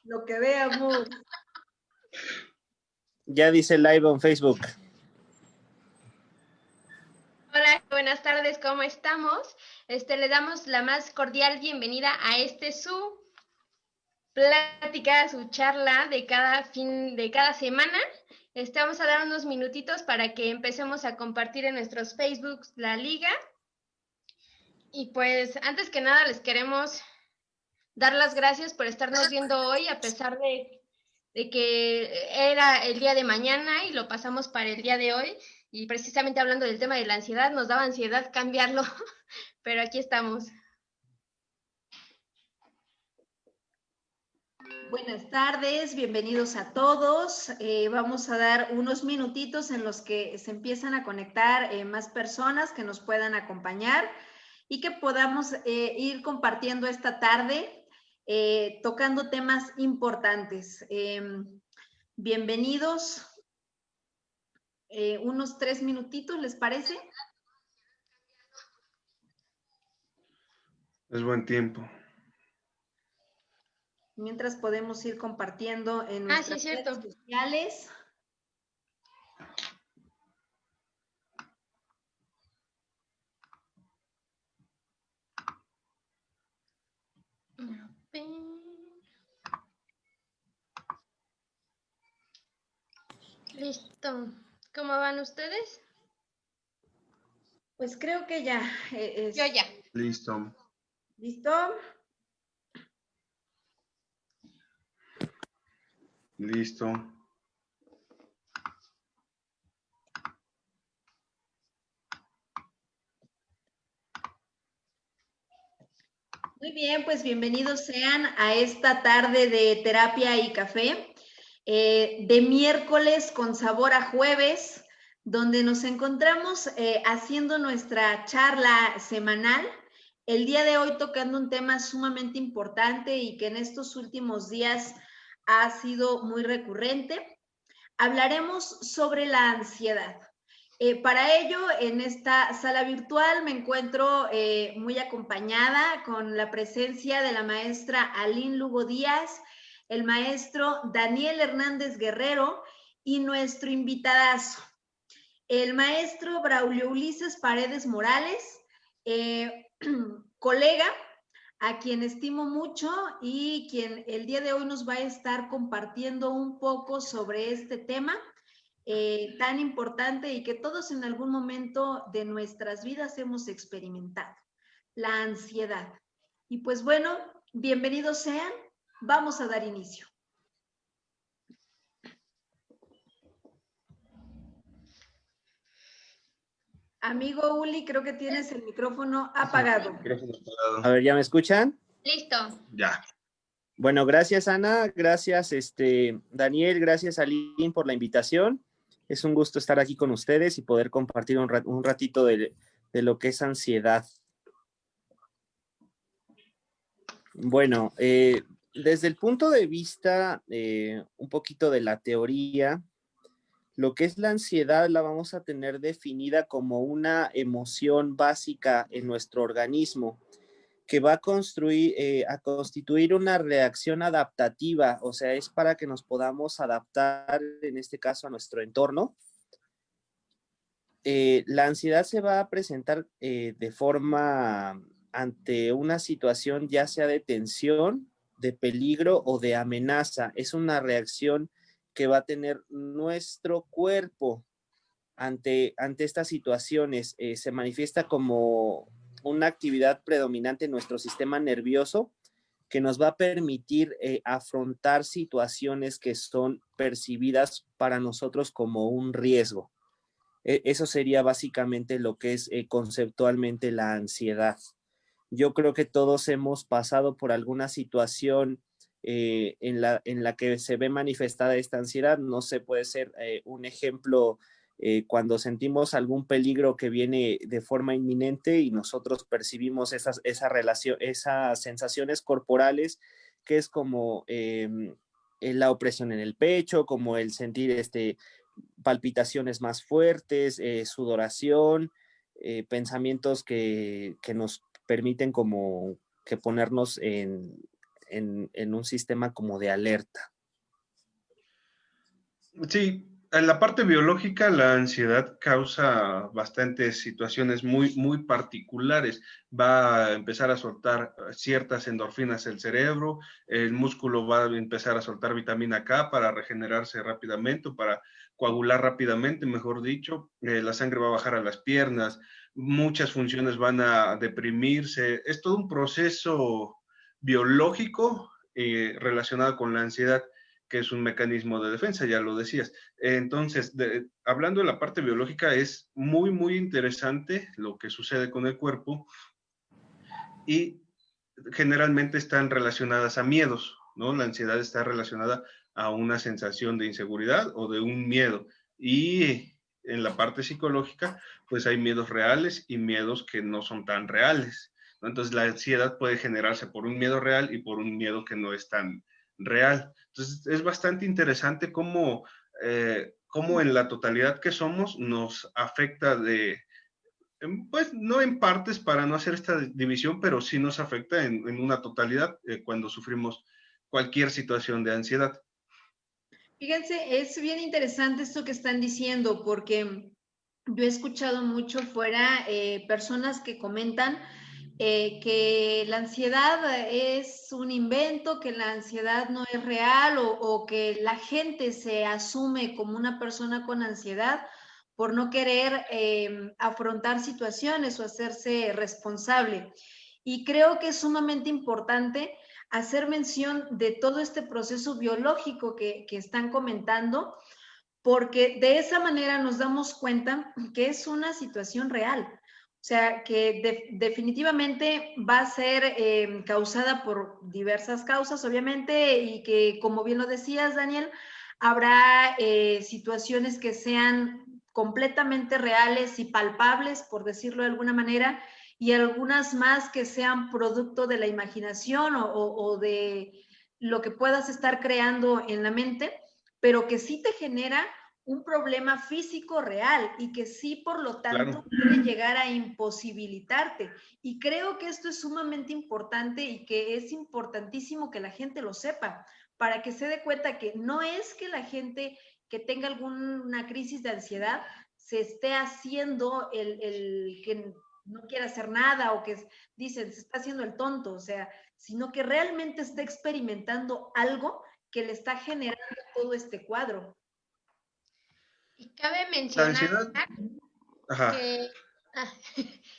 Lo que veamos. Ya dice live en Facebook. Hola, buenas tardes, ¿cómo estamos? Le damos la más cordial bienvenida a su plática, su charla de cada semana. Vamos a dar unos minutitos para que empecemos a compartir en nuestros Facebooks la liga. Y pues, antes que nada, les queremos dar las gracias por estarnos viendo hoy, a pesar de que era el día de mañana y lo pasamos para el día de hoy. Y precisamente hablando del tema de la ansiedad, nos daba ansiedad cambiarlo, pero aquí estamos. Buenas tardes, bienvenidos a todos. Vamos a dar unos minutitos en los que se empiezan a conectar más personas que nos puedan acompañar y que podamos ir compartiendo esta tarde, tocando temas importantes. Bienvenidos. Unos 3 minutitos, ¿les parece? Es buen tiempo. Mientras podemos ir compartiendo en nuestras redes sociales. Listo. ¿Cómo van ustedes? Pues creo que ya. Yo ya. Listo. ¿Listo? Listo. Muy bien, pues bienvenidos sean a esta tarde de terapia y café, de miércoles con sabor a jueves, donde nos encontramos haciendo nuestra charla semanal. El día de hoy tocando un tema sumamente importante y que en estos últimos días ha sido muy recurrente. Hablaremos sobre la ansiedad. Para ello, en esta sala virtual me encuentro muy acompañada con la presencia de la maestra Aline Lugo Díaz, el maestro Daniel Hernández Guerrero y nuestro invitadazo, el maestro Braulio Ulises Paredes Morales, colega a quien estimo mucho y quien el día de hoy nos va a estar compartiendo un poco sobre este tema tan importante y que todos en algún momento de nuestras vidas hemos experimentado, la ansiedad. Y pues bueno, bienvenidos sean, vamos a dar inicio. Amigo Uli, creo que tienes el micrófono apagado. A ver, ¿ya me escuchan? Listo. Ya. Bueno, gracias Ana, gracias Daniel, gracias Aline por la invitación. Es un gusto estar aquí con ustedes y poder compartir un ratito de lo que es ansiedad. Bueno, desde el punto de vista un poquito de la teoría, lo que es la ansiedad la vamos a tener definida como una emoción básica en nuestro organismo que va a constituir una reacción adaptativa, o sea, es para que nos podamos adaptar, en este caso, a nuestro entorno. La ansiedad se va a presentar de forma ante una situación ya sea de tensión, de peligro o de amenaza. Es una reacción que va a tener nuestro cuerpo ante estas situaciones. Se manifiesta como una actividad predominante en nuestro sistema nervioso que nos va a permitir afrontar situaciones que son percibidas para nosotros como un riesgo. Eso sería básicamente lo que es conceptualmente la ansiedad. Yo creo que todos hemos pasado por alguna situación en la que se ve manifestada esta ansiedad. No sé, puede ser un ejemplo cuando sentimos algún peligro que viene de forma inminente y nosotros percibimos esas sensaciones corporales, que es como la opresión en el pecho, como el sentir palpitaciones más fuertes, sudoración, pensamientos que nos permiten como que ponernos en un sistema como de alerta. Sí, en la parte biológica, la ansiedad causa bastantes situaciones muy particulares. Va a empezar a soltar ciertas endorfinas el cerebro, el músculo va a empezar a soltar vitamina K para regenerarse rápidamente, o para coagular rápidamente, mejor dicho. La sangre va a bajar a las piernas, muchas funciones van a deprimirse. Es todo un proceso biológico relacionado con la ansiedad, que es un mecanismo de defensa, ya lo decías. Entonces, hablando de la parte biológica, es muy interesante lo que sucede con el cuerpo, y generalmente están relacionadas a miedos, ¿no? La ansiedad está relacionada a una sensación de inseguridad o de un miedo. Y en la parte psicológica, pues hay miedos reales y miedos que no son tan reales, ¿no? Entonces, la ansiedad puede generarse por un miedo real y por un miedo que no es tan real. Entonces, es bastante interesante cómo en la totalidad que somos nos afecta pues no en partes para no hacer esta división, pero sí nos afecta en una totalidad cuando sufrimos cualquier situación de ansiedad. Fíjense, es bien interesante esto que están diciendo, porque yo he escuchado mucho fuera personas que comentan que la ansiedad es un invento, que la ansiedad no es real, o que la gente se asume como una persona con ansiedad por no querer afrontar situaciones o hacerse responsable. Y creo que es sumamente importante hacer mención de todo este proceso biológico que están comentando, porque de esa manera nos damos cuenta que es una situación real. O sea, que definitivamente va a ser causada por diversas causas, obviamente, y que, como bien lo decías, Daniel, habrá situaciones que sean completamente reales y palpables, por decirlo de alguna manera, y algunas más que sean producto de la imaginación o de lo que puedas estar creando en la mente, pero que sí te genera un problema físico real y que sí, por lo tanto, Claro. puede llegar a imposibilitarte. Y creo que esto es sumamente importante y que es importantísimo que la gente lo sepa, para que se dé cuenta que no es que la gente que tenga alguna crisis de ansiedad se esté haciendo el que no quiere hacer nada, o que dicen se está haciendo el tonto, o sea, sino que realmente está experimentando algo que le está generando todo este cuadro. Y cabe La mencionar ansiedad, ajá, que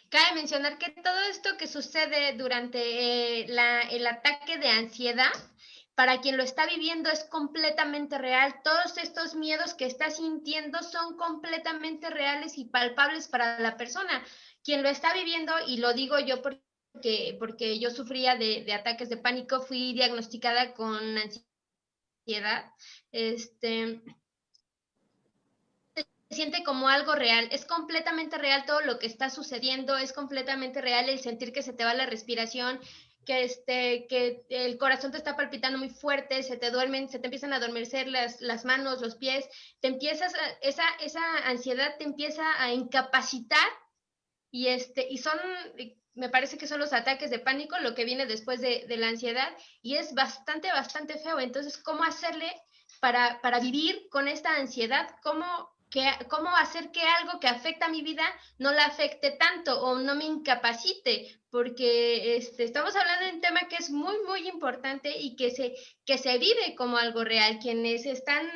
cabe mencionar que todo esto que sucede durante el ataque de ansiedad, para quien lo está viviendo es completamente real. Todos estos miedos que está sintiendo son completamente reales y palpables para la persona. Quien lo está viviendo, y lo digo yo porque yo sufría de ataques de pánico, fui diagnosticada con ansiedad, siente como algo real, es completamente real todo lo que está sucediendo, es completamente real el sentir que se te va la respiración, que el corazón te está palpitando muy fuerte, se te duermen, se te empiezan a adormecer las manos, los pies, esa ansiedad te empieza a incapacitar, y me parece que son los ataques de pánico lo que viene después de la ansiedad, y es bastante feo. Entonces, ¿cómo hacerle para vivir con esta ansiedad? ¿Cómo hacer que algo que afecta a mi vida no la afecte tanto o no me incapacite? Porque estamos hablando de un tema que es muy importante y que se vive como algo real. Quienes están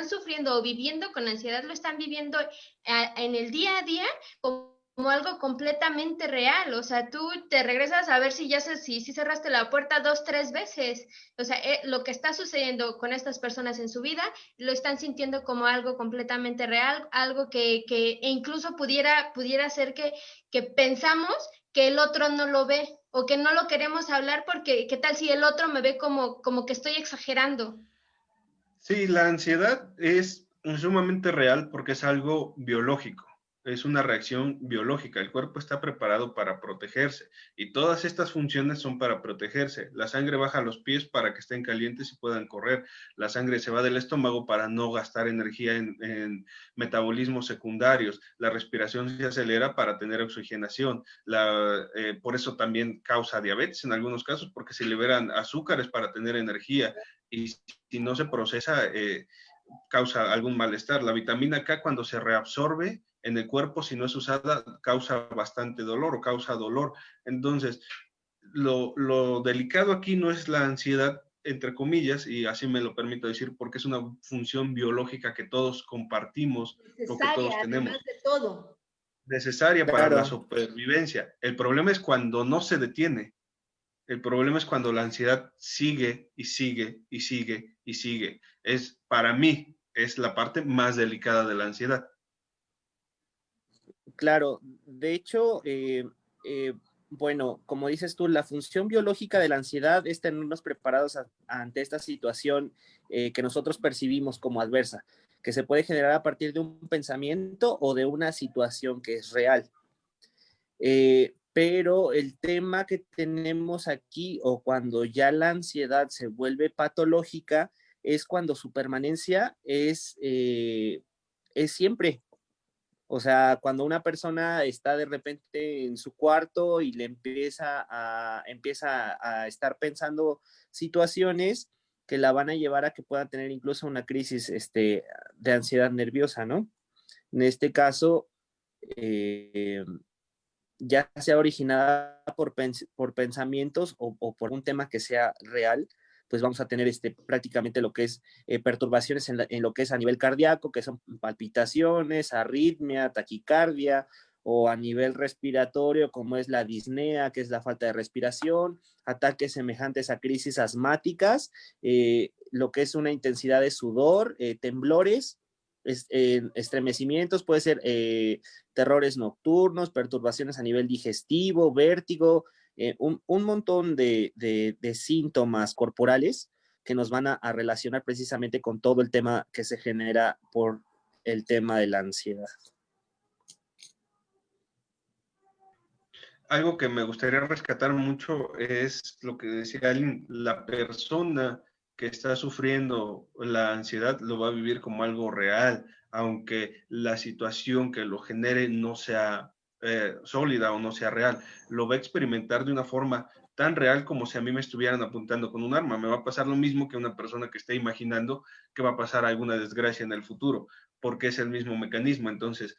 sufriendo o viviendo con ansiedad lo están viviendo en el día a día como algo completamente real. O sea, tú te regresas a ver si cerraste la puerta 2, 3 veces. O sea, lo que está sucediendo con estas personas en su vida lo están sintiendo como algo completamente real, algo que incluso pudiera ser que pensamos que el otro no lo ve, o que no lo queremos hablar porque qué tal si el otro me ve como que estoy exagerando. sí, la ansiedad es sumamente real porque es algo biológico, es una reacción biológica. El cuerpo está preparado para protegerse y todas estas funciones son para protegerse. La sangre baja a los pies para que estén calientes y puedan correr. La sangre se va del estómago para no gastar energía en metabolismos secundarios. La respiración se acelera para tener oxigenación. Por eso también causa diabetes en algunos casos, porque se liberan azúcares para tener energía y si no se procesa, causa algún malestar. La vitamina K, cuando se reabsorbe en el cuerpo, si no es usada, causa bastante dolor o causa dolor. Entonces, lo delicado aquí no es la ansiedad, entre comillas, y así me lo permito decir, porque es una función biológica que todos compartimos, lo que todos tenemos. Además de todo. Necesaria Claro. para la supervivencia. El problema es cuando no se detiene. El problema es cuando la ansiedad sigue y sigue y sigue y sigue. Para mí, es la parte más delicada de la ansiedad. Claro, de hecho, bueno, como dices tú, la función biológica de la ansiedad es tenernos preparados ante esta situación que nosotros percibimos como adversa, que se puede generar a partir de un pensamiento o de una situación que es real. Pero el tema que tenemos aquí, o cuando ya la ansiedad se vuelve patológica, es cuando su permanencia es siempre. O sea, cuando una persona está de repente en su cuarto y le empieza a estar pensando situaciones que la van a llevar a que pueda tener incluso una crisis de ansiedad nerviosa, ¿no? En este caso, ya sea originada por pensamientos o por un tema que sea real, pues vamos a tener prácticamente lo que es perturbaciones en lo que es a nivel cardíaco, que son palpitaciones, arritmia, taquicardia, o a nivel respiratorio, como es la disnea, que es la falta de respiración, ataques semejantes a crisis asmáticas, lo que es una intensidad de sudor, temblores, estremecimientos, puede ser terrores nocturnos, perturbaciones a nivel digestivo, vértigo, un montón de síntomas corporales que nos van a relacionar precisamente con todo el tema que se genera por el tema de la ansiedad. Algo que me gustaría rescatar mucho es lo que decía Aline, la persona que está sufriendo la ansiedad lo va a vivir como algo real, aunque la situación que lo genere no sea sólida o no sea real, lo va a experimentar de una forma tan real como si a mí me estuvieran apuntando con un arma. Me va a pasar lo mismo que una persona que esté imaginando que va a pasar alguna desgracia en el futuro, porque es el mismo mecanismo. Entonces,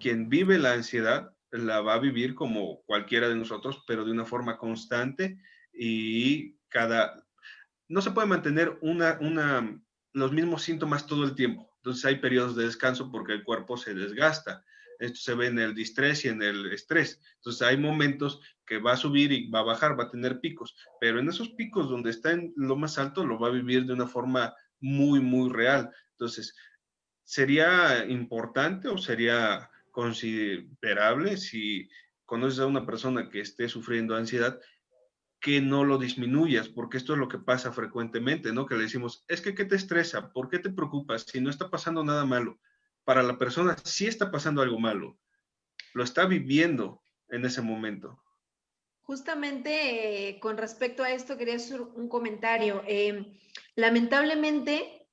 quien vive la ansiedad la va a vivir como cualquiera de nosotros, pero de una forma constante y no se puede mantener los mismos síntomas todo el tiempo. Entonces hay periodos de descanso porque el cuerpo se desgasta. Esto se ve en el distrés y en el estrés. Entonces hay momentos que va a subir y va a bajar, va a tener picos, pero en esos picos donde está en lo más alto lo va a vivir de una forma muy, muy real. Entonces, ¿sería importante o sería considerable si conoces a una persona que esté sufriendo ansiedad que no lo disminuyas? Porque esto es lo que pasa frecuentemente, ¿no? Que le decimos, es que ¿qué te estresa? ¿Por qué te preocupas? Si no está pasando nada malo. Para la persona sí está pasando algo malo. Lo está viviendo en ese momento. Justamente con respecto a esto quería hacer un comentario. Lamentablemente,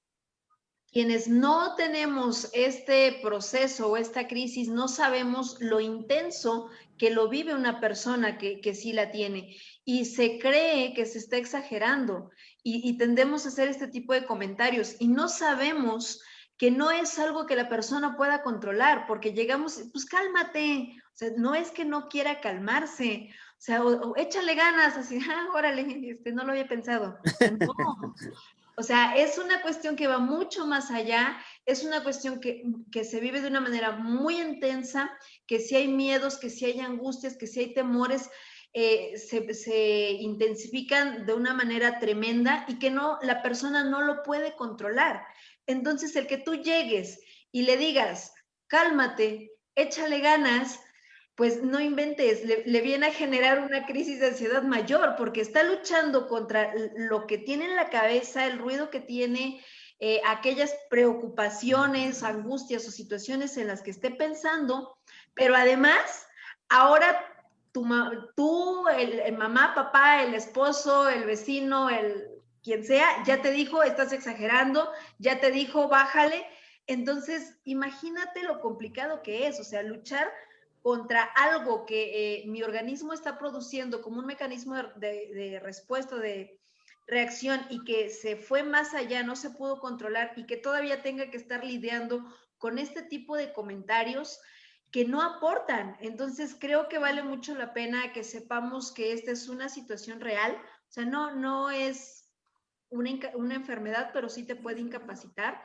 quienes no tenemos este proceso o esta crisis, no sabemos lo intenso que lo vive una persona que sí la tiene y se cree que se está exagerando y tendemos a hacer este tipo de comentarios y no sabemos que no es algo que la persona pueda controlar, porque llegamos, pues cálmate, o sea, no es que no quiera calmarse, o sea, o échale ganas, así, órale, no lo había pensado, o sea, no. O sea, es una cuestión que va mucho más allá, es una cuestión que se vive de una manera muy intensa, que si hay miedos, que si hay angustias, que si hay temores, se intensifican de una manera tremenda y que la persona no lo puede controlar. Entonces, el que tú llegues y le digas, cálmate, échale ganas, pues no inventes, le viene a generar una crisis de ansiedad mayor porque está luchando contra lo que tiene en la cabeza, el ruido que tiene, aquellas preocupaciones, angustias o situaciones en las que esté pensando, pero además, ahora tú, el mamá, papá, el esposo, el vecino, quien sea, ya te dijo, estás exagerando, ya te dijo, bájale. Entonces, imagínate lo complicado que es, o sea, luchar contra algo que mi organismo está produciendo como un mecanismo de respuesta, de reacción, y que se fue más allá, no se pudo controlar, y que todavía tenga que estar lidiando con este tipo de comentarios que no aportan. Entonces, creo que vale mucho la pena que sepamos que esta es una situación real, o sea, no es una enfermedad, pero sí te puede incapacitar,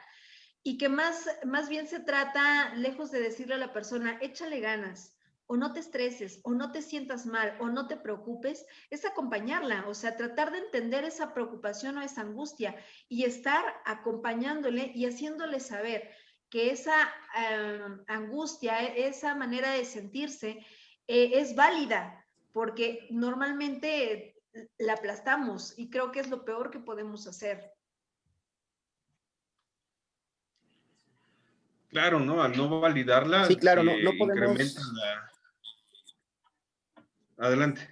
y que más bien se trata, lejos de decirle a la persona, échale ganas, o no te estreses, o no te sientas mal, o no te preocupes, es acompañarla, o sea, tratar de entender esa preocupación o esa angustia y estar acompañándole y haciéndole saber que esa angustia, esa manera de sentirse es válida, porque normalmente la aplastamos y creo que es lo peor que podemos hacer. Claro, ¿no? Al no validarla, Sí, claro, no incrementa podemos, la... Adelante.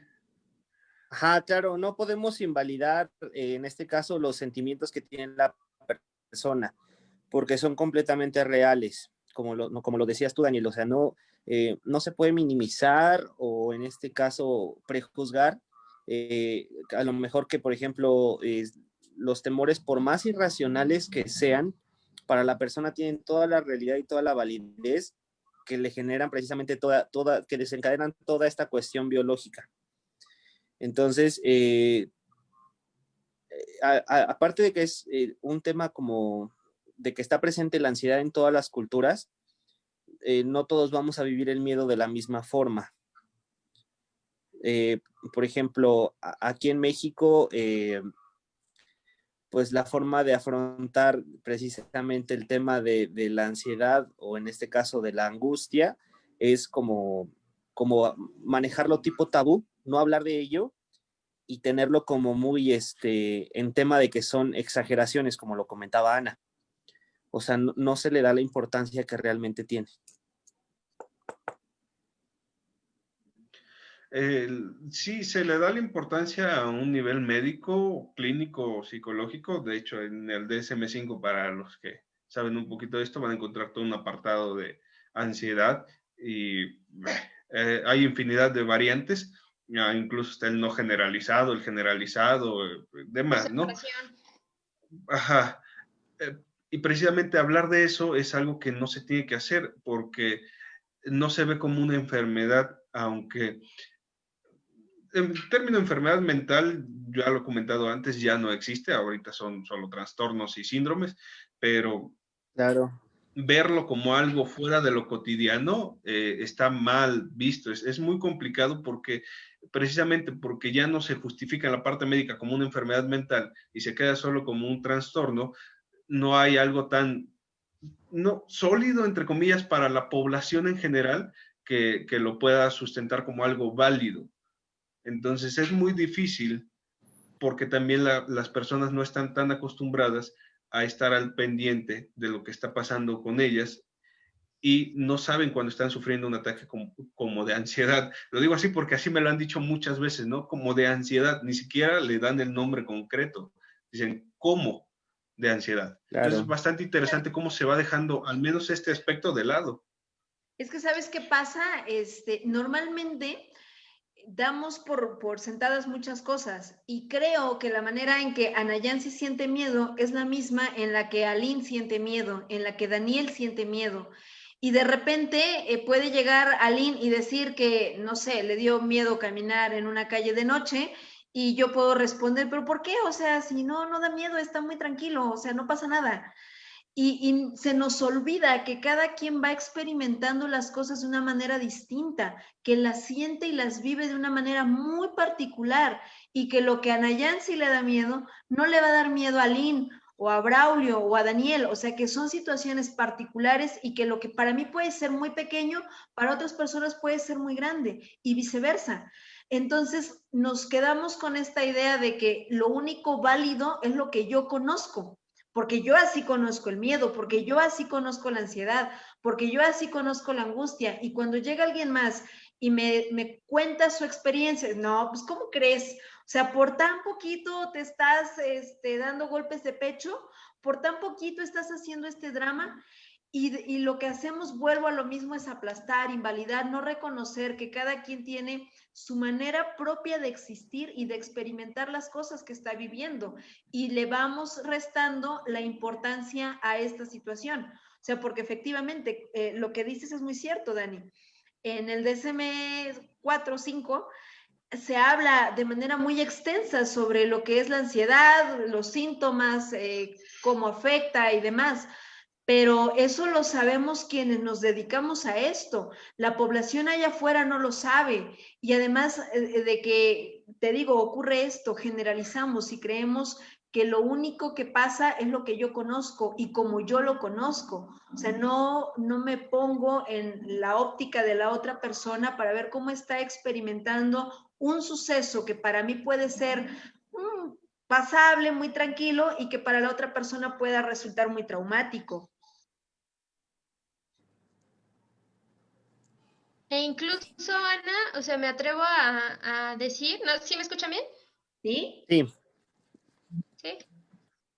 ajá, claro, no podemos invalidar en este caso los sentimientos que tiene la persona, porque son completamente reales, como lo decías tú, Daniel, o sea, no se puede minimizar o en este caso prejuzgar, a lo mejor que, por ejemplo, los temores, por más irracionales que sean, para la persona tienen toda la realidad y toda la validez que le generan precisamente que desencadenan toda esta cuestión biológica. Entonces, aparte de que es un tema como de que está presente la ansiedad en todas las culturas, no todos vamos a vivir el miedo de la misma forma. Por ejemplo, aquí en México, pues la forma de afrontar precisamente el tema de la ansiedad o en este caso de la angustia es como manejarlo tipo tabú, no hablar de ello y tenerlo como muy en tema de que son exageraciones, como lo comentaba Ana. O sea, no se le da la importancia que realmente tiene. Sí, se le da la importancia a un nivel médico, clínico, psicológico. De hecho, en el DSM-5, para los que saben un poquito de esto, van a encontrar todo un apartado de ansiedad y hay infinidad de variantes. Incluso está el no generalizado, el generalizado, demás, ¿no? Ajá. Y precisamente hablar de eso es algo que no se tiene que hacer porque no se ve como una enfermedad, aunque en término de enfermedad mental, ya lo he comentado antes, ya no existe, ahorita son solo trastornos y síndromes, pero Claro. verlo como algo fuera de lo cotidiano está mal visto, es muy complicado porque precisamente porque ya no se justifica en la parte médica como una enfermedad mental y se queda solo como un trastorno, no hay algo tan no, sólido, entre comillas, para la población en general que lo pueda sustentar como algo válido. Entonces es muy difícil porque también las personas no están tan acostumbradas a estar al pendiente de lo que está pasando con ellas y no saben cuando están sufriendo un ataque como de ansiedad. Lo digo así porque así me lo han dicho muchas veces, ¿no? Como de ansiedad, ni siquiera le dan el nombre concreto. Dicen, ¿cómo? De ansiedad. Claro. Entonces es bastante interesante cómo se va dejando al menos este aspecto de lado. Es que, ¿sabes qué pasa? Normalmente damos por sentadas muchas cosas y creo que la manera en que Ana Yancy siente miedo es la misma en la que Aline siente miedo, en la que Daniel siente miedo. Y de repente puede llegar Aline y decir que, no sé, le dio miedo caminar en una calle de noche y yo puedo responder, ¿pero por qué? O sea, si no da miedo, está muy tranquilo, o sea, no pasa nada. Y se nos olvida que cada quien va experimentando las cosas de una manera distinta, que las siente y las vive de una manera muy particular y que lo que a Nayansi le da miedo no le va a dar miedo a Lynn o a Braulio o a Daniel, o sea que son situaciones particulares y que lo que para mí puede ser muy pequeño, para otras personas puede ser muy grande y viceversa. Entonces nos quedamos con esta idea de que lo único válido es lo que yo conozco, porque yo así conozco el miedo, porque yo así conozco la ansiedad, porque yo así conozco la angustia. Y cuando llega alguien más y me cuenta su experiencia, no, pues ¿cómo crees? O sea, por tan poquito te estás dando golpes de pecho, por tan poquito estás haciendo este drama. Y lo que hacemos, vuelvo a lo mismo, es aplastar, invalidar, no reconocer que cada quien tiene su manera propia de existir y de experimentar las cosas que está viviendo. Y le vamos restando la importancia a esta situación. O sea, porque efectivamente lo que dices es muy cierto, Dani. En el DSM-4 o 5 se habla de manera muy extensa sobre lo que es la ansiedad, los síntomas, cómo afecta y demás. Pero eso lo sabemos quienes nos dedicamos a esto. La población allá afuera no lo sabe. Y además de que, te digo, ocurre esto, generalizamos y creemos que lo único que pasa es lo que yo conozco y como yo lo conozco. O sea, no me pongo en la óptica de la otra persona para ver cómo está experimentando un suceso que para mí puede ser pasable, muy tranquilo, y que para la otra persona pueda resultar muy traumático. E incluso, Ana, o sea, me atrevo a decir, ¿no? ¿Sí me escuchan bien? ¿Sí? Sí. ¿Sí?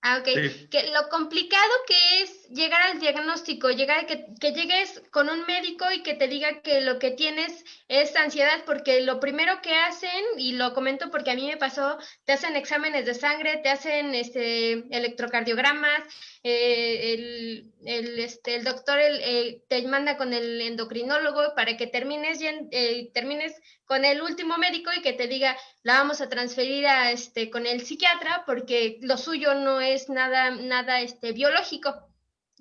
Ah, ok. Sí. Que lo complicado que es llegar al diagnóstico, llegar a que llegues con un médico y que te diga que lo que tienes es ansiedad, porque lo primero que hacen, y lo comento porque a mí me pasó, te hacen exámenes de sangre, te hacen electrocardiogramas, el doctor te manda con el endocrinólogo para que termines con el último médico y que te diga, la vamos a transferir con el psiquiatra porque lo suyo no es nada biológico.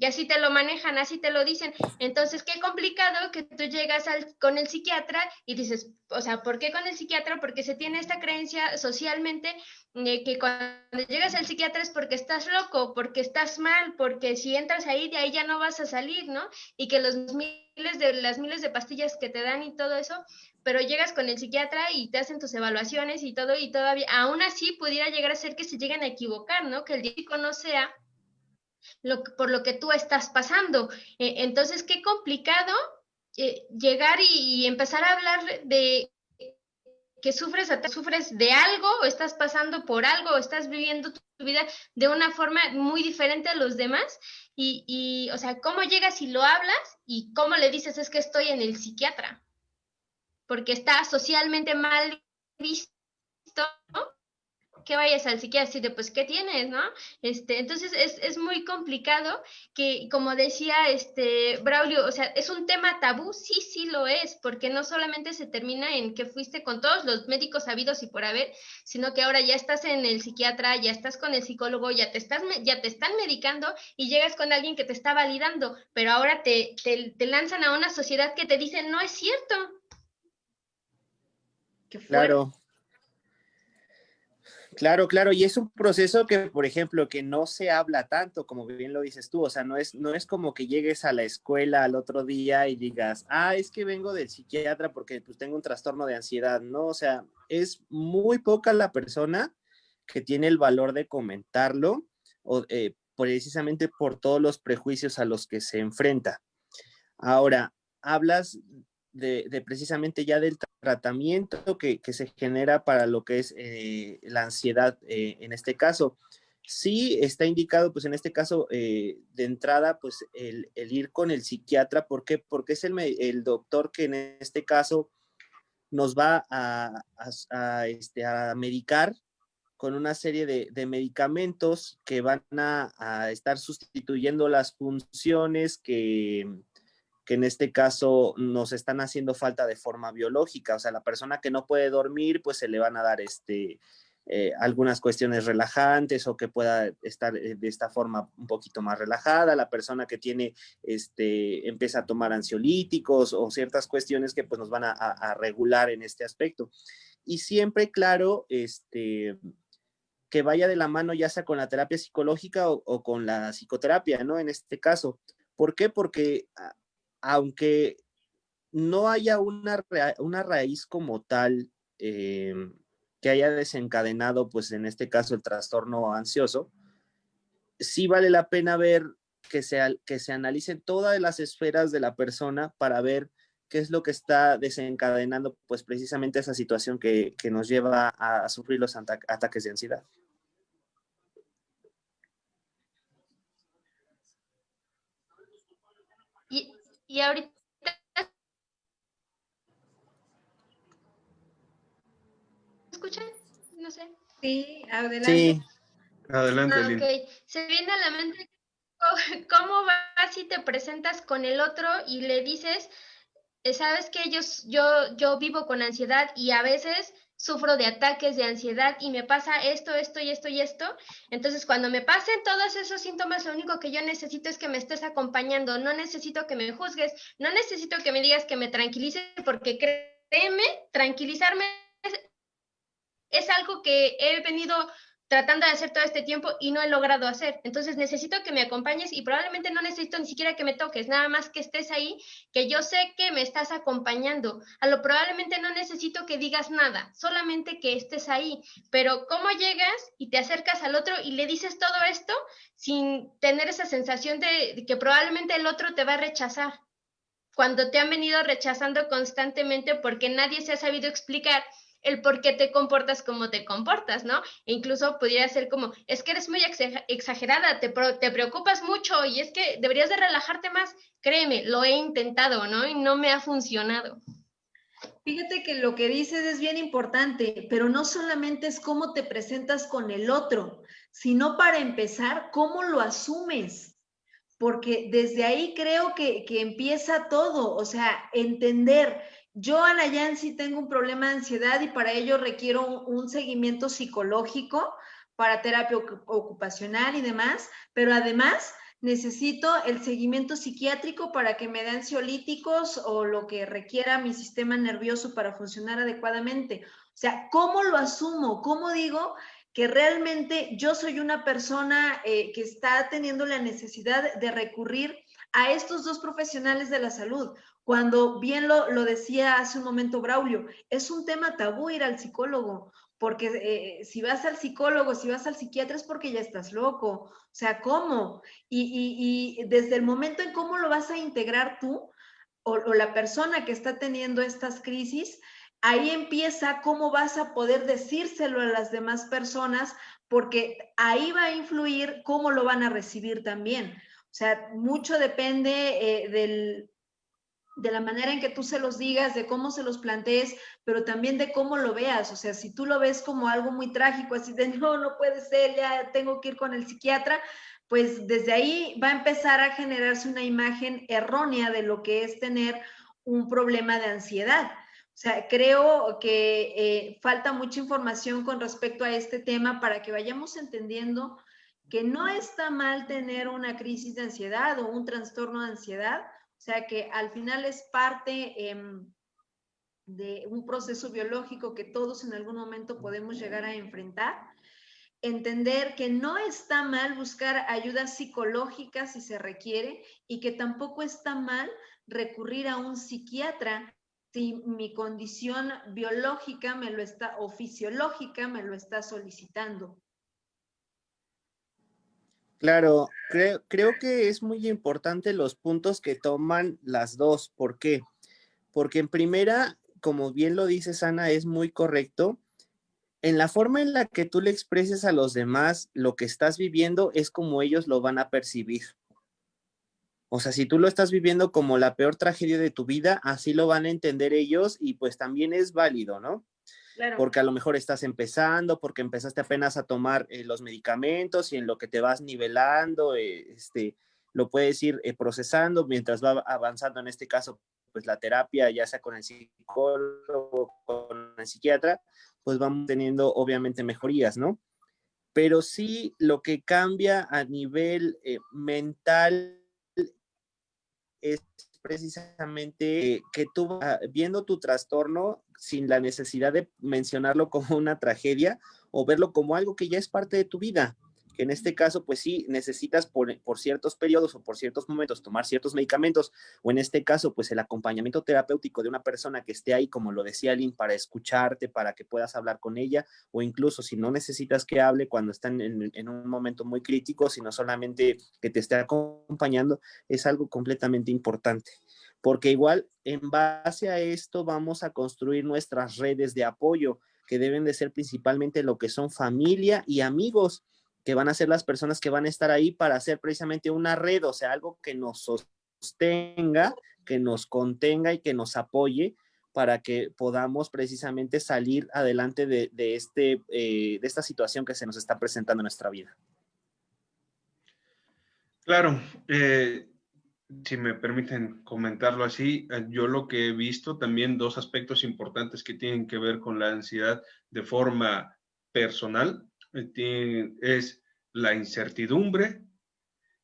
Y así te lo manejan, así te lo dicen. Entonces, qué complicado que tú llegas con el psiquiatra y dices, o sea, ¿por qué con el psiquiatra? Porque se tiene esta creencia socialmente que cuando llegas al psiquiatra es porque estás loco, porque estás mal, porque si entras ahí, de ahí ya no vas a salir, ¿no? Y que las miles de pastillas que te dan y todo eso, pero llegas con el psiquiatra y te hacen tus evaluaciones y todo, y todavía, aún así pudiera llegar a ser que se lleguen a equivocar, ¿no? Que el diagnóstico no sea por lo que tú estás pasando. Entonces, qué complicado llegar y empezar a hablar de que sufres de algo, o estás pasando por algo, o estás viviendo tu vida de una forma muy diferente a los demás, o sea, ¿cómo llegas y lo hablas? Y cómo le dices, es que estoy en el psiquiatra, porque está socialmente mal visto, ¿no? Que vayas al psiquiatra y de pues, ¿qué tienes, no? Entonces es muy complicado que, como decía Braulio, o sea, es un tema tabú, sí lo es, porque no solamente se termina en que fuiste con todos los médicos habidos y por haber, sino que ahora ya estás en el psiquiatra, ya estás con el psicólogo, ya te están medicando y llegas con alguien que te está validando, pero ahora te lanzan a una sociedad que te dice, no es cierto. Qué fuerte. Claro. Claro, y es un proceso que, por ejemplo, que no se habla tanto, como bien lo dices tú, o sea, no es como que llegues a la escuela al otro día y digas, es que vengo del psiquiatra porque pues tengo un trastorno de ansiedad, ¿no? O sea, es muy poca la persona que tiene el valor de comentarlo, precisamente por todos los prejuicios a los que se enfrenta. Ahora, hablas de precisamente ya del tratamiento que se genera para lo que es la ansiedad en este caso. Sí está indicado, pues en este caso, de entrada, pues el ir con el psiquiatra. ¿Por qué? Porque es el doctor que en este caso nos va a medicar con una serie de medicamentos que van a estar sustituyendo las funciones que en este caso nos están haciendo falta de forma biológica. O sea, la persona que no puede dormir, pues se le van a dar algunas cuestiones relajantes o que pueda estar de esta forma un poquito más relajada. La persona que tiene, empieza a tomar ansiolíticos o ciertas cuestiones que pues nos van a regular en este aspecto. Y siempre, claro, que vaya de la mano ya sea con la terapia psicológica o con la psicoterapia, ¿no? En este caso. ¿Por qué? Porque aunque no haya una raíz como tal que haya desencadenado, pues en este caso, el trastorno ansioso, sí vale la pena ver que se analicen todas las esferas de la persona para ver qué es lo que está desencadenando pues precisamente esa situación que nos lleva a sufrir los ataques de ansiedad. Y ahorita, ¿me escuchan? No sé. Sí, adelante. Sí. Adelante, Lynn. Ok, se viene a la mente cómo vas y te presentas con el otro y le dices, sabes que yo vivo con ansiedad y a veces sufro de ataques de ansiedad y me pasa esto, esto y esto y esto. Entonces, cuando me pasen todos esos síntomas, lo único que yo necesito es que me estés acompañando. No necesito que me juzgues, no necesito que me digas que me tranquilice, porque créeme, tranquilizarme es algo que he venido tratando de hacer todo este tiempo y no he logrado hacer. Entonces necesito que me acompañes y probablemente no necesito ni siquiera que me toques, nada más que estés ahí, que yo sé que me estás acompañando. A lo probablemente no necesito que digas nada, solamente que estés ahí. Pero ¿cómo llegas y te acercas al otro y le dices todo esto sin tener esa sensación de que probablemente el otro te va a rechazar? Cuando te han venido rechazando constantemente porque nadie se ha sabido explicar el por qué te comportas como te comportas, ¿no? E incluso pudiera ser como, es que eres muy exagerada, te preocupas mucho y es que deberías de relajarte más. Créeme, lo he intentado, ¿no? Y no me ha funcionado. Fíjate que lo que dices es bien importante, pero no solamente es cómo te presentas con el otro, sino para empezar, cómo lo asumes. Porque desde ahí creo que empieza todo, o sea, entender, yo, Ana Yancy, tengo un problema de ansiedad y para ello requiero un seguimiento psicológico para terapia ocupacional y demás, pero además necesito el seguimiento psiquiátrico para que me den ansiolíticos o lo que requiera mi sistema nervioso para funcionar adecuadamente. O sea, ¿cómo lo asumo? ¿Cómo digo que realmente yo soy una persona que está teniendo la necesidad de recurrir a estos dos profesionales de la salud? Cuando bien lo decía hace un momento Braulio, es un tema tabú ir al psicólogo, porque si vas al psicólogo, si vas al psiquiatra es porque ya estás loco. O sea, ¿cómo? Y desde el momento en cómo lo vas a integrar tú o la persona que está teniendo estas crisis, ahí empieza cómo vas a poder decírselo a las demás personas, porque ahí va a influir cómo lo van a recibir también. O sea, mucho depende de la manera en que tú se los digas, de cómo se los plantees, pero también de cómo lo veas. O sea, si tú lo ves como algo muy trágico, así de no puede ser, ya tengo que ir con el psiquiatra, pues desde ahí va a empezar a generarse una imagen errónea de lo que es tener un problema de ansiedad. O sea, creo que falta mucha información con respecto a este tema para que vayamos entendiendo que no está mal tener una crisis de ansiedad o un trastorno de ansiedad. O sea que al final es parte de un proceso biológico que todos en algún momento podemos llegar a enfrentar. Entender que no está mal buscar ayuda psicológica si se requiere y que tampoco está mal recurrir a un psiquiatra si mi condición biológica me lo está o fisiológica me lo está solicitando. Claro, creo que es muy importante los puntos que toman las dos. ¿Por qué? Porque en primera, como bien lo dices, Ana, es muy correcto. En la forma en la que tú le expreses a los demás lo que estás viviendo es como ellos lo van a percibir. O sea, si tú lo estás viviendo como la peor tragedia de tu vida, así lo van a entender ellos y pues también es válido, ¿no? Claro. Porque a lo mejor estás empezando, porque empezaste apenas a tomar los medicamentos y en lo que te vas nivelando, lo puedes ir procesando mientras va avanzando, en este caso, pues la terapia, ya sea con el psicólogo, con el psiquiatra, pues vamos teniendo obviamente mejorías, ¿no? Pero sí lo que cambia a nivel mental es precisamente que tú viendo tu trastorno sin la necesidad de mencionarlo como una tragedia o verlo como algo que ya es parte de tu vida, que en este caso, pues sí, necesitas por ciertos periodos o por ciertos momentos tomar ciertos medicamentos, o en este caso, pues el acompañamiento terapéutico de una persona que esté ahí, como lo decía Lynn, para escucharte, para que puedas hablar con ella, o incluso si no necesitas que hable cuando están en un momento muy crítico, sino solamente que te esté acompañando, es algo completamente importante. Porque igual en base a esto vamos a construir nuestras redes de apoyo, que deben de ser principalmente lo que son familia y amigos, que van a ser las personas que van a estar ahí para hacer precisamente una red, o sea, algo que nos sostenga, que nos contenga y que nos apoye para que podamos precisamente salir adelante de esta situación que se nos está presentando en nuestra vida. Claro, si me permiten comentarlo así, yo lo que he visto también dos aspectos importantes que tienen que ver con la ansiedad de forma personal, es la incertidumbre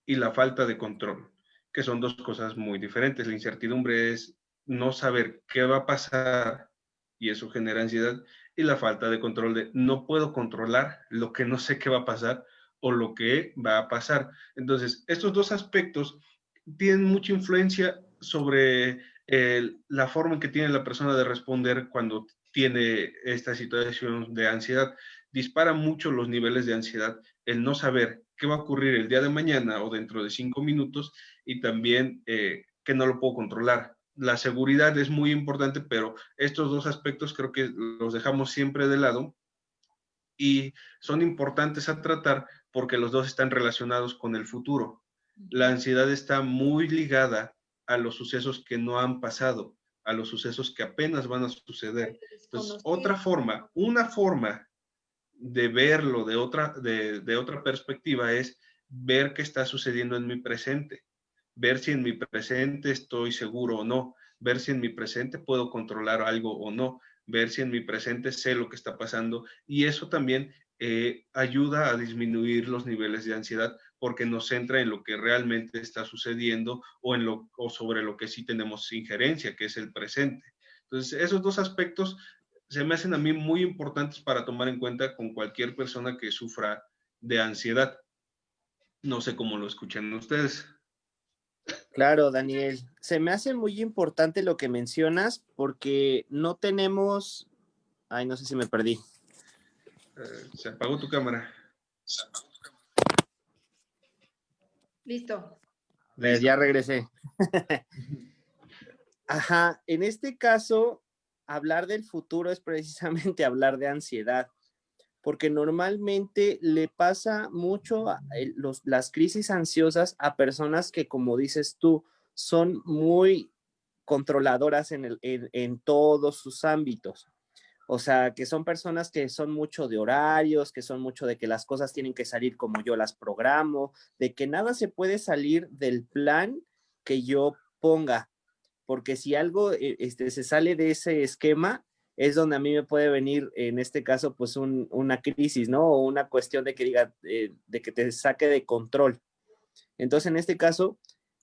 y la falta de control, que son dos cosas muy diferentes. La incertidumbre es no saber qué va a pasar y eso genera ansiedad, y la falta de control de no puedo controlar lo que no sé qué va a pasar o lo que va a pasar. Entonces, estos dos aspectos tienen mucha influencia sobre la forma en que tiene la persona de responder cuando tiene esta situación de ansiedad. Dispara mucho los niveles de ansiedad el no saber qué va a ocurrir el día de mañana o dentro de 5 minutos, y también que no lo puedo controlar. La seguridad es muy importante, pero estos dos aspectos creo que los dejamos siempre de lado y son importantes a tratar porque los dos están relacionados con el futuro. La ansiedad está muy ligada a los sucesos que no han pasado, a los sucesos que apenas van a suceder. Entonces, una forma de verlo de otra perspectiva es ver qué está sucediendo en mi presente, ver si en mi presente estoy seguro o no, ver si en mi presente puedo controlar algo o no, ver si en mi presente sé lo que está pasando, y eso también ayuda a disminuir los niveles de ansiedad porque nos centra en lo que realmente está sucediendo o sobre lo que sí tenemos injerencia, que es el presente. Entonces, esos dos aspectos se me hacen a mí muy importantes para tomar en cuenta con cualquier persona que sufra de ansiedad. No sé cómo lo escuchan ustedes. Claro, Daniel. Se me hace muy importante lo que mencionas porque no tenemos... Ay, no sé si me perdí. Se apagó tu cámara. Listo. Ya regresé. Ajá, en este caso, hablar del futuro es precisamente hablar de ansiedad, porque normalmente le pasa mucho las crisis ansiosas a personas que, como dices tú, son muy controladoras en todos sus ámbitos. O sea, que son personas que son mucho de horarios, que son mucho de que las cosas tienen que salir como yo las programo, de que nada se puede salir del plan que yo ponga, porque si algo se sale de ese esquema, es donde a mí me puede venir, en este caso, pues una crisis, ¿no? O una cuestión de que diga, de que te saque de control. Entonces, en este caso,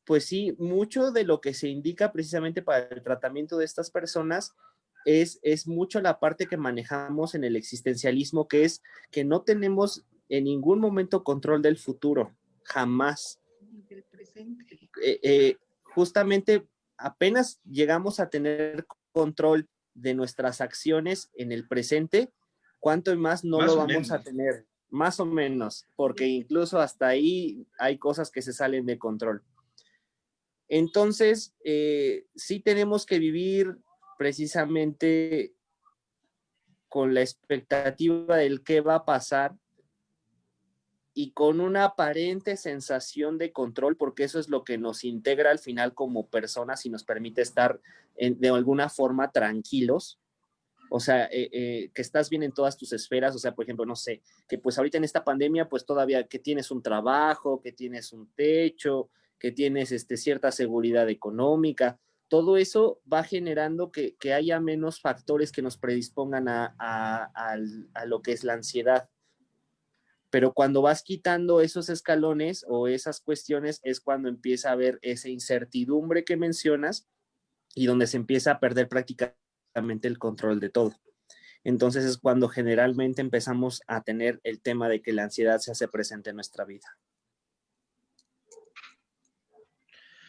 pues sí, mucho de lo que se indica precisamente para el tratamiento de estas personas es mucho la parte que manejamos en el existencialismo, que es que no tenemos en ningún momento control del futuro, jamás. Del presente. Justamente apenas llegamos a tener control de nuestras acciones en el presente, cuánto más no lo vamos a tener, más o menos, porque incluso hasta ahí hay cosas que se salen de control. Entonces, sí tenemos que vivir precisamente con la expectativa del qué va a pasar y con una aparente sensación de control, porque eso es lo que nos integra al final como personas y nos permite estar de alguna forma tranquilos. O sea, que estás bien en todas tus esferas, o sea, por ejemplo, no sé, que pues ahorita en esta pandemia, pues todavía que tienes un trabajo, que tienes un techo, que tienes cierta seguridad económica, todo eso va generando que haya menos factores que nos predispongan a lo que es la ansiedad. Pero cuando vas quitando esos escalones o esas cuestiones es cuando empieza a haber esa incertidumbre que mencionas y donde se empieza a perder prácticamente el control de todo. Entonces es cuando generalmente empezamos a tener el tema de que la ansiedad se hace presente en nuestra vida.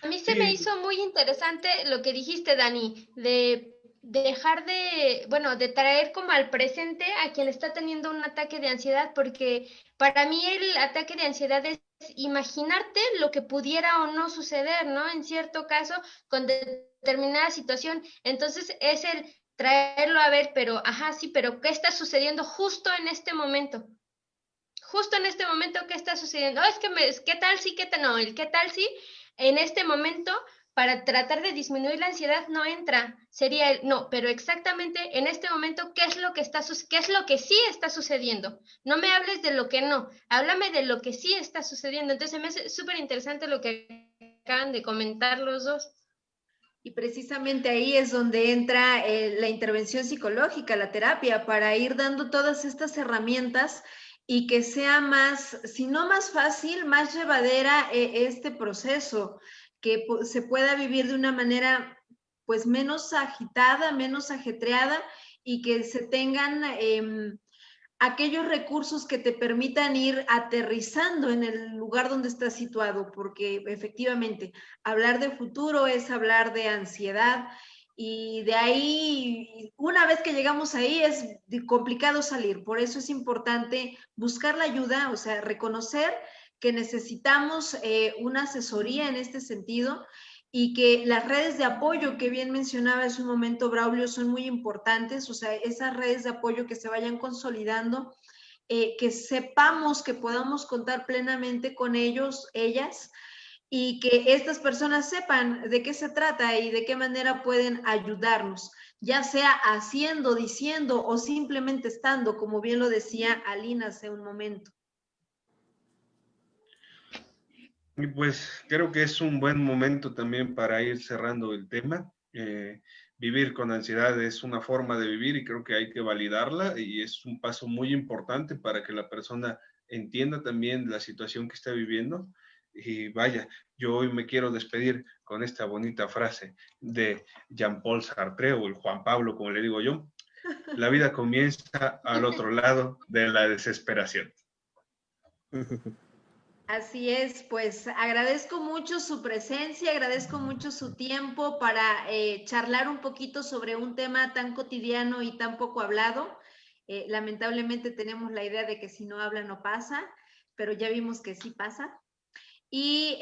A mí se me hizo muy interesante lo que dijiste, Dani, de dejar de traer como al presente a quien está teniendo un ataque de ansiedad, porque para mí el ataque de ansiedad es imaginarte lo que pudiera o no suceder, ¿no? En cierto caso, con determinada situación. Entonces es el traerlo a ver, pero, ajá, sí, pero ¿qué está sucediendo justo en este momento? Justo en este momento, ¿qué está sucediendo? Oh, ¿qué tal sí, qué tal no? El qué tal sí, en este momento, para tratar de disminuir la ansiedad, no entra. Sería el no, pero exactamente en este momento, ¿qué es lo que sí está sucediendo? No me hables de lo que no, háblame de lo que sí está sucediendo. Entonces me hace súper interesante lo que acaban de comentar los dos. Y precisamente ahí es donde entra la intervención psicológica, la terapia, para ir dando todas estas herramientas y que sea más, si no más fácil, más llevadera este proceso, que se pueda vivir de una manera pues menos agitada, menos ajetreada y que se tengan aquellos recursos que te permitan ir aterrizando en el lugar donde estás situado, porque efectivamente hablar de futuro es hablar de ansiedad y de ahí, una vez que llegamos ahí, es complicado salir. Por eso es importante buscar la ayuda, o sea, reconocer que necesitamos una asesoría en este sentido y que las redes de apoyo que bien mencionaba hace un momento Braulio son muy importantes, o sea, esas redes de apoyo que se vayan consolidando, que sepamos que podamos contar plenamente con ellos, ellas, y que estas personas sepan de qué se trata y de qué manera pueden ayudarnos, ya sea haciendo, diciendo o simplemente estando, como bien lo decía Alina hace un momento. Y pues creo que es un buen momento también para ir cerrando el tema. Vivir con ansiedad es una forma de vivir y creo que hay que validarla y es un paso muy importante para que la persona entienda también la situación que está viviendo. Y vaya, yo hoy me quiero despedir con esta bonita frase de Jean-Paul Sartre o el Juan Pablo, como le digo yo. La vida comienza al otro lado de la desesperación. Así es, pues agradezco mucho su presencia, agradezco mucho su tiempo para charlar un poquito sobre un tema tan cotidiano y tan poco hablado. Lamentablemente tenemos la idea de que si no habla no pasa, pero ya vimos que sí pasa. Y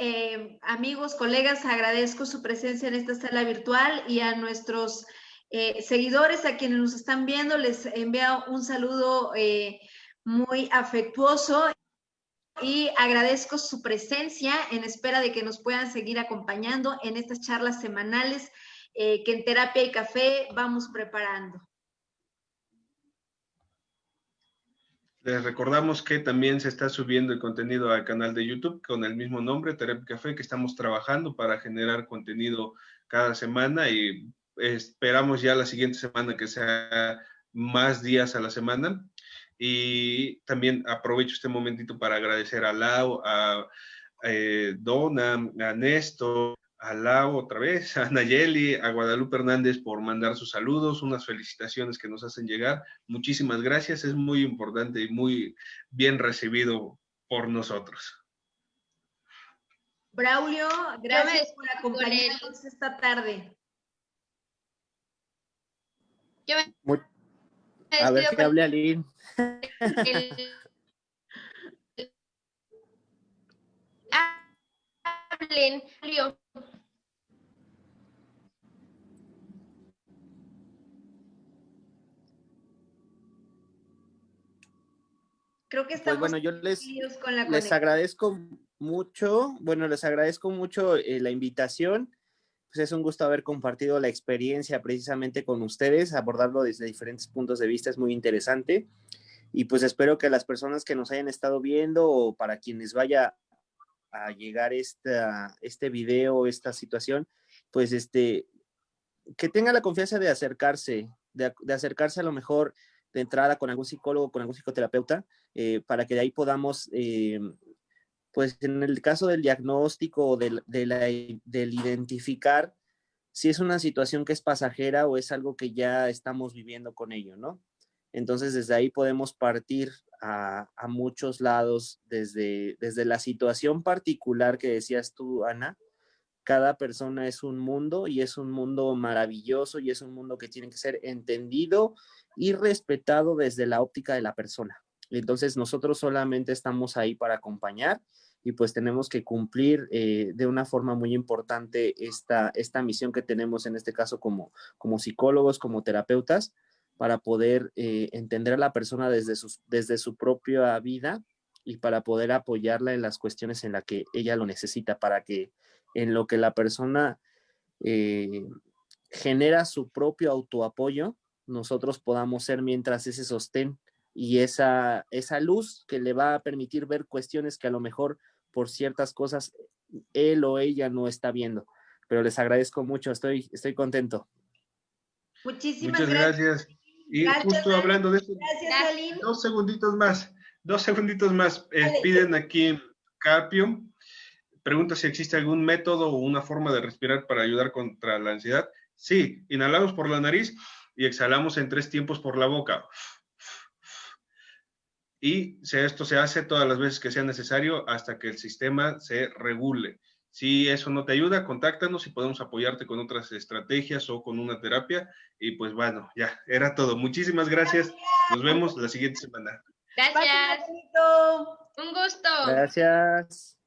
amigos, colegas, agradezco su presencia en esta sala virtual y a nuestros seguidores, a quienes nos están viendo, les envío un saludo muy afectuoso y agradezco su presencia en espera de que nos puedan seguir acompañando en estas charlas semanales que en Terapia y Café vamos preparando. Les recordamos que también se está subiendo el contenido al canal de YouTube con el mismo nombre, Terapia y Café, que estamos trabajando para generar contenido cada semana y esperamos ya la siguiente semana que sea más días a la semana. Y también aprovecho este momentito para agradecer a Lau, a Donna, a Néstor, a Lau otra vez, a Nayeli, a Guadalupe Hernández por mandar sus saludos, unas felicitaciones que nos hacen llegar. Muchísimas gracias, es muy importante y muy bien recibido por nosotros. Braulio, gracias por acompañarnos esta tarde. A ver qué hable Aline. Hablen, Julio. Creo que estamos pues bueno, yo les agradezco mucho, la invitación. Pues es un gusto haber compartido la experiencia precisamente con ustedes, abordarlo desde diferentes puntos de vista, es muy interesante. Y pues espero que las personas que nos hayan estado viendo o para quienes vaya a llegar este video, esta situación, pues que tenga la confianza de acercarse, de acercarse a lo mejor de entrada con algún psicólogo, con algún psicoterapeuta, para que de ahí podamos, pues en el caso del diagnóstico, del identificar si es una situación que es pasajera o es algo que ya estamos viviendo con ello, ¿no? Entonces, desde ahí podemos partir a muchos lados, desde la situación particular que decías tú, Ana. Cada persona es un mundo y es un mundo maravilloso y es un mundo que tiene que ser entendido y respetado desde la óptica de la persona. Entonces nosotros solamente estamos ahí para acompañar y pues tenemos que cumplir de una forma muy importante esta misión que tenemos en este caso como psicólogos, como terapeutas, para poder entender a la persona desde su propia vida y para poder apoyarla en las cuestiones en las que ella lo necesita, para que en lo que la persona genera su propio autoapoyo, nosotros podamos ser mientras ese sostén y esa luz que le va a permitir ver cuestiones que a lo mejor por ciertas cosas él o ella no está viendo. Pero les agradezco mucho, estoy contento. Muchísimas Muchas gracias. gracias. Y Gracias, justo hablando de eso, Gracias, Aline. 2 segunditos más. 2 segunditos más. Piden aquí Carpio. Pregunta si existe algún método o una forma de respirar para ayudar contra la ansiedad. Sí, inhalamos por la nariz y exhalamos en 3 tiempos por la boca. Y esto se hace todas las veces que sea necesario hasta que el sistema se regule. Si eso no te ayuda, contáctanos y podemos apoyarte con otras estrategias o con una terapia. Y pues bueno, ya, era todo. Muchísimas gracias. Nos vemos la siguiente semana. Gracias. Un gusto. Gracias.